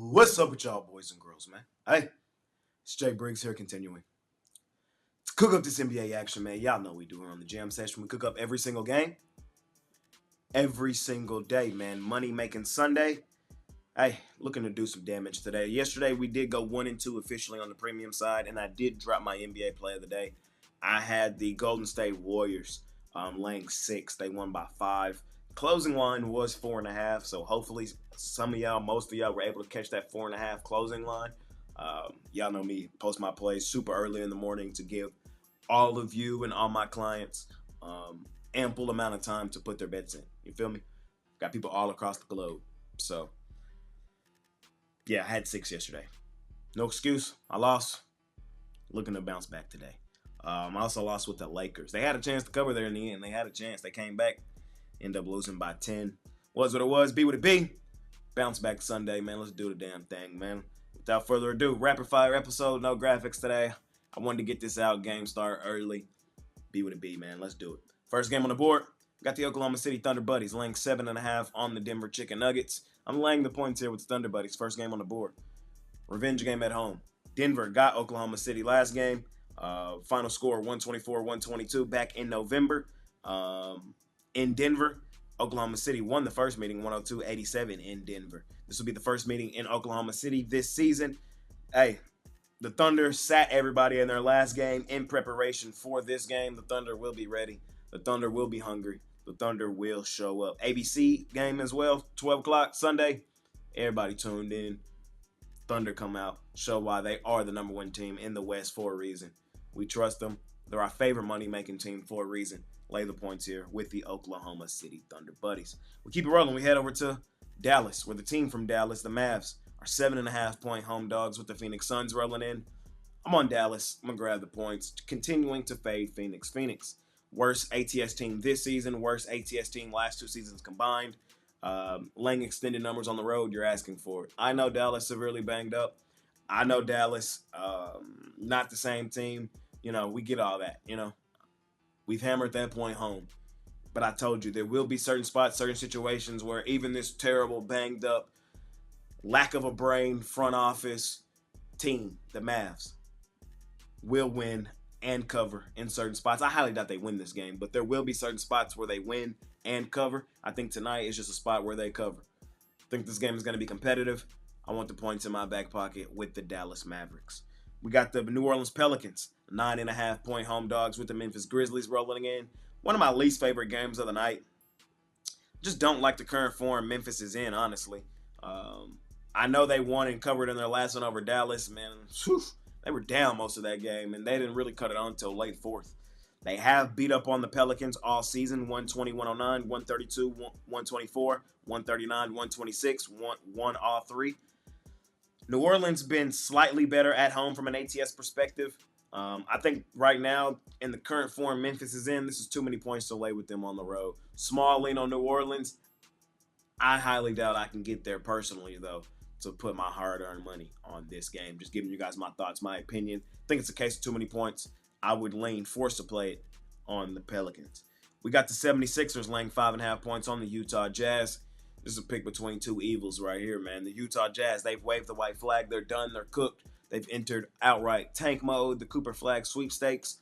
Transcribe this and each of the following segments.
What's up with y'all boys and girls, man? Hey, it's Jay Briggs here continuing to cook up this NBA action, man. Y'all know we do here on the Jam Session. We cook up every single game, every single day, man. Money making Sunday. Hey, looking to do some damage today. Yesterday we did go 1-2 officially on the premium side, and I did drop my NBA play of the day. I had the Golden State Warriors laying 6. They won by 5. Closing line was 4.5, so hopefully some of y'all, most of y'all were able to catch that 4.5 closing line. Y'all know me, post my plays super early in the morning to give all of you and all my clients ample amount of time to put their bets in. You feel me? Got people all across the globe. So, yeah, I had 6 yesterday. No excuse. I lost. Looking to bounce back today. I also lost with the Lakers. They had a chance to cover there in the end. They had a chance. They came back. Ended up losing by 10. Was what it was. Be what it be. Bounce back Sunday, man. Let's do the damn thing, man. Without further ado, rapid fire episode. No graphics today. I wanted to get this out. Game start early. Be what it be, man. Let's do it. First game on the board. Got the Oklahoma City Thunder Buddies laying 7.5 on the Denver Chicken Nuggets. I'm laying the points here with the Thunder Buddies. First game on the board. Revenge game at home. Denver got Oklahoma City last game. Final score 124-122 back in November. In Denver, Oklahoma City won the first meeting 102-87 in Denver. This will be the first meeting in Oklahoma City this season. Hey, the Thunder sat everybody in their last game in preparation for this game. The Thunder will be ready. The Thunder will be hungry. The Thunder will show up. ABC game as well, 12 o'clock Sunday. Everybody tuned in. Thunder come out, show why they are the number one team in the West for a reason. We trust them. They're our favorite money-making team for a reason. Lay the points here with the Oklahoma City Thunder Buddies. We keep it rolling. We head over to Dallas, where the team from Dallas, the Mavs, are 7.5-point home dogs with the Phoenix Suns rolling in. I'm on Dallas. I'm going to grab the points, continuing to fade Phoenix. Phoenix, worst ATS team this season, worst ATS team last 2 seasons combined. Laying extended numbers on the road, you're asking for it. I know Dallas severely banged up. I know Dallas, not the same team. You know, we get all that, you know. We've hammered that point home. But I told you, there will be certain spots, certain situations where even this terrible, banged up, lack of a brain front office team, the Mavs, will win and cover in certain spots. I highly doubt they win this game, but there will be certain spots where they win and cover. I think tonight is just a spot where they cover. I think this game is going to be competitive. I want the points in my back pocket with the Dallas Mavericks. We got the New Orleans Pelicans, 9.5-point home dogs with the Memphis Grizzlies rolling in. One of my least favorite games of the night. Just don't like the current form Memphis is in, honestly. I know they won and covered in their last one over Dallas, man. Whew, they were down most of that game, and they didn't really cut it on until late fourth. They have beat up on the Pelicans all season, 120-109, 132-124, 139-126, won all 3. New Orleans been slightly better at home from an ATS perspective. I think right now, in the current form Memphis is in, this is too many points to lay with them on the road. Small lean on New Orleans. I highly doubt I can get there personally, though, to put my hard-earned money on this game. Just giving you guys my thoughts, my opinion. I think it's a case of too many points. I would lean, forced to play it on the Pelicans. We got the 76ers laying 5.5 points on the Utah Jazz. This is a pick between two evils right here, man. The Utah Jazz, they've waved the white flag. They're done. They're cooked. They've entered outright tank mode, the Cooper Flag sweepstakes.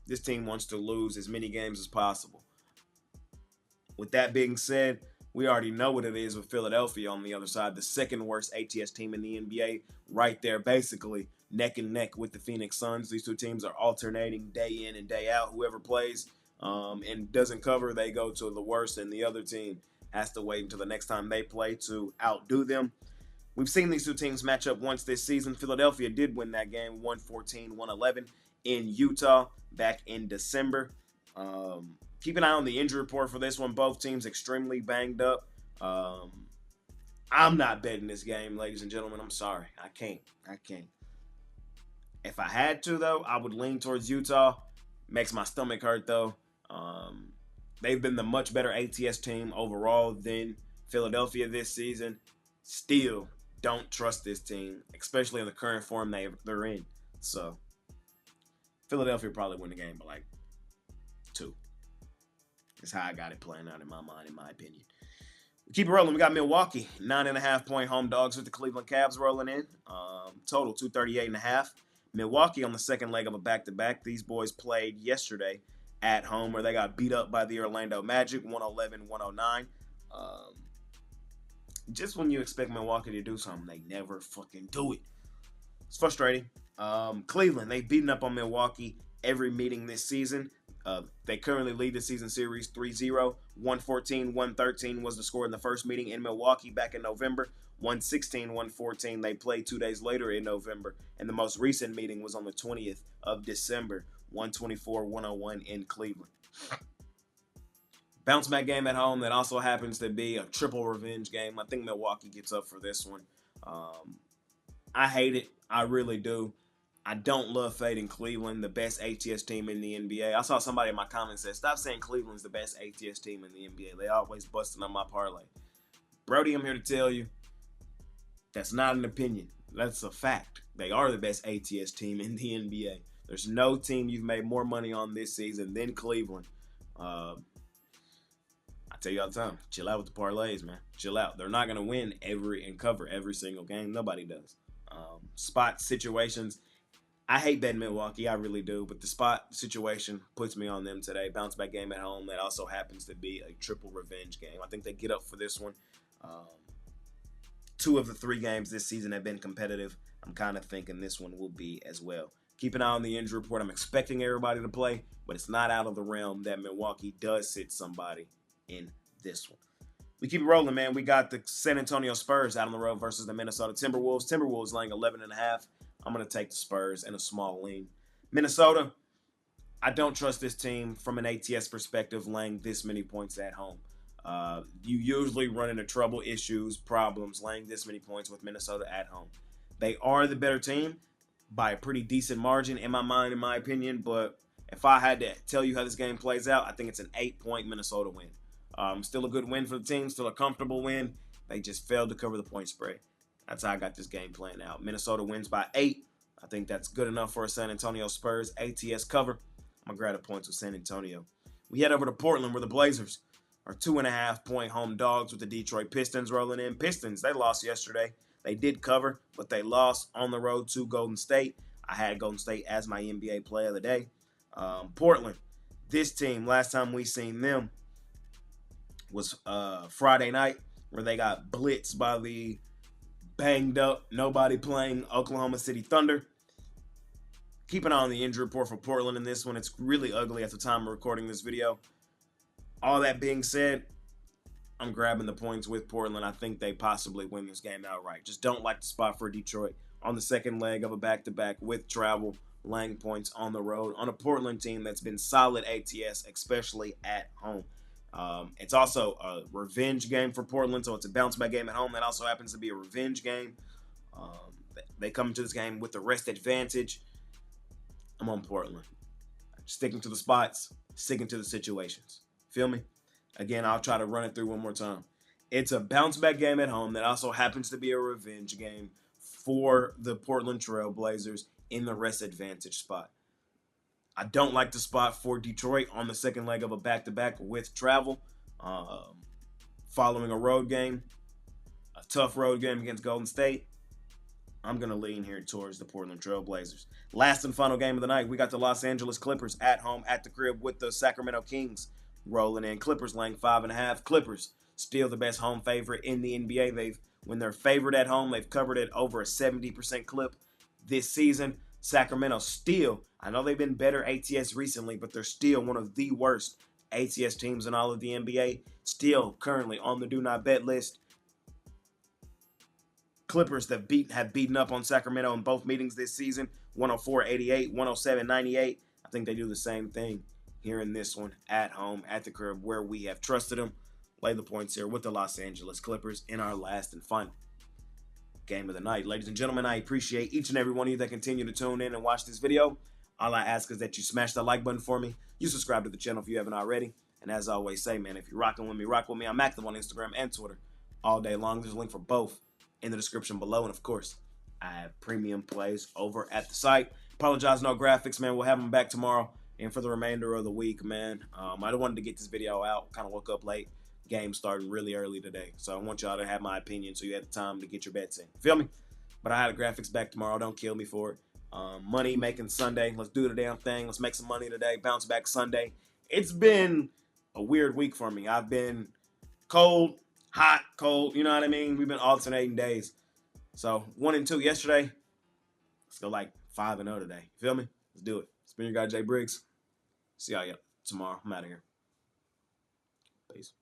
This team wants to lose as many games as possible. With that being said, we already know what it is with Philadelphia on the other side, the second worst ATS team in the NBA, right there, basically neck and neck with the Phoenix Suns. These two teams are alternating day in and day out. Whoever plays and doesn't cover, they go to the worst, and the other team has to wait until the next time they play to outdo them. We've seen these two teams match up once this season. Philadelphia did win that game 114-111 in Utah back in December. Keep an eye on the injury report for this one. Both teams extremely banged up. I'm not betting this game, ladies and gentlemen. I'm sorry. I can't. If I had to, though, I would lean towards Utah. Makes my stomach hurt, though. They've been the much better ATS team overall than Philadelphia this season. Still don't trust this team, especially in the current form they're in. So, Philadelphia probably win the game by like 2. That's how I got it playing out in my mind, in my opinion. Keep it rolling. We got Milwaukee, 9.5-point home dogs with the Cleveland Cavs rolling in. Total 238.5. Milwaukee on the second leg of a back-to-back. These boys played yesterday at home where they got beat up by the Orlando Magic, 111-109. Just when you expect Milwaukee to do something, they never fucking do it. It's frustrating. Cleveland, they've beaten up on Milwaukee every meeting this season. They currently lead the season series 3-0. 114-113 was the score in the first meeting in Milwaukee back in November. 116-114 they played 2 days later in November. And the most recent meeting was on the 20th of December. 124-101 in Cleveland. Bounce back game at home that also happens to be a triple revenge game. I think Milwaukee gets up for this one. I hate it. I really do. I don't love fading Cleveland, the best ATS team in the NBA. I saw somebody in my comments say, stop saying Cleveland's the best ATS team in the NBA. They always busting on my parlay. Brody, I'm here to tell you, that's not an opinion. That's a fact. They are the best ATS team in the NBA. There's no team you've made more money on this season than Cleveland. I tell you all the time, chill out with the parlays, man. Chill out. They're not going to win and cover every single game. Nobody does. Spot situations. I hate betting Milwaukee, I really do, but the spot situation puts me on them today. Bounce back game at home that also happens to be a triple revenge game. I think they get up for this one. 2 of the 3 games this season have been competitive. I'm kind of thinking this one will be as well. Keep an eye on the injury report. I'm expecting everybody to play, but it's not out of the realm that Milwaukee does sit somebody in this one. We keep it rolling, man. We got the San Antonio Spurs out on the road versus the Minnesota Timberwolves. Timberwolves laying 11.5. I'm going to take the Spurs in a small lean. Minnesota, I don't trust this team from an ATS perspective laying this many points at home. You usually run into trouble, issues, problems laying this many points with Minnesota at home. They are the better team by a pretty decent margin in my mind, in my opinion, but if I had to tell you how this game plays out, I think it's an 8-point Minnesota win. Still a good win for the team, still a comfortable win. They just failed to cover the point spread. That's how I got this game playing out. Minnesota wins by 8. I think that's good enough for a San Antonio Spurs ATS cover. I'm going to grab the points with San Antonio. We head over to Portland where the Blazers are 2.5-point home dogs with the Detroit Pistons rolling in. Pistons, they lost yesterday. They did cover, but they lost on the road to Golden State. I had Golden State as my NBA player of the day. Portland, this team, last time we seen them was Friday night where they got blitzed by the banged up, nobody playing Oklahoma City Thunder. Keep an eye on the injury report for Portland in this one. It's really ugly at the time of recording this video. All that being said, I'm grabbing the points with Portland. I think they possibly win this game outright. Just don't like the spot for Detroit on the second leg of a back-to-back with travel, laying points on the road on a Portland team that's been solid ATS, especially at home. It's also a revenge game for Portland, so it's a bounce-back game at home. That also happens to be a revenge game. They come into this game with the rest advantage. I'm on Portland. Sticking to the spots, sticking to the situations. Feel me? Again, I'll try to run it through one more time. It's a bounce-back game at home that also happens to be a revenge game for the Portland Trail Blazers in the rest advantage spot. I don't like the spot for Detroit on the second leg of a back-to-back with travel. Following a road game, a tough road game against Golden State, I'm going to lean here towards the Portland Trail Blazers. Last and final game of the night, we got the Los Angeles Clippers at home at the crib with the Sacramento Kings rolling in. Clippers laying 5.5. Clippers still the best home favorite in the NBA. When they're favored at home, they've covered it over a 70% clip this season. Sacramento still, I know they've been better ATS recently, but they're still one of the worst ATS teams in all of the NBA. Still currently on the do not bet list. Clippers that have beaten up on Sacramento in both meetings this season. 104-88, 107-98. I think they do the same thing here in this one at home at the crib where we have trusted them. Lay the points here with the Los Angeles Clippers in our last and final game of the night. Ladies and gentlemen, I appreciate each and every one of you that continue to tune in and watch this video. All I ask is that you smash the like button for me. You subscribe to the channel if you haven't already. And as I always say, man, if you're rocking with me, rock with me. I'm active on Instagram and Twitter all day long. There's a link for both in the description below. And of course, I have premium plays over at the site. Apologize, no graphics, man. We'll have them back tomorrow and for the remainder of the week, man. I wanted to get this video out. Kind of woke up late. game starting really early today. So I want y'all to have my opinion so you have the time to get your bets in. Feel me? But I had the graphics back tomorrow. Don't kill me for it. Money making Sunday. Let's do the damn thing. Let's make some money today. Bounce back Sunday. It's been a weird week for me. I've been cold, hot, cold. You know what I mean? We've been alternating days. So 1-2 yesterday. Let's go like 5-0 today. Feel me? Let's do it. It's been your guy Jay Briggs. See y'all tomorrow. I'm out of here. Peace.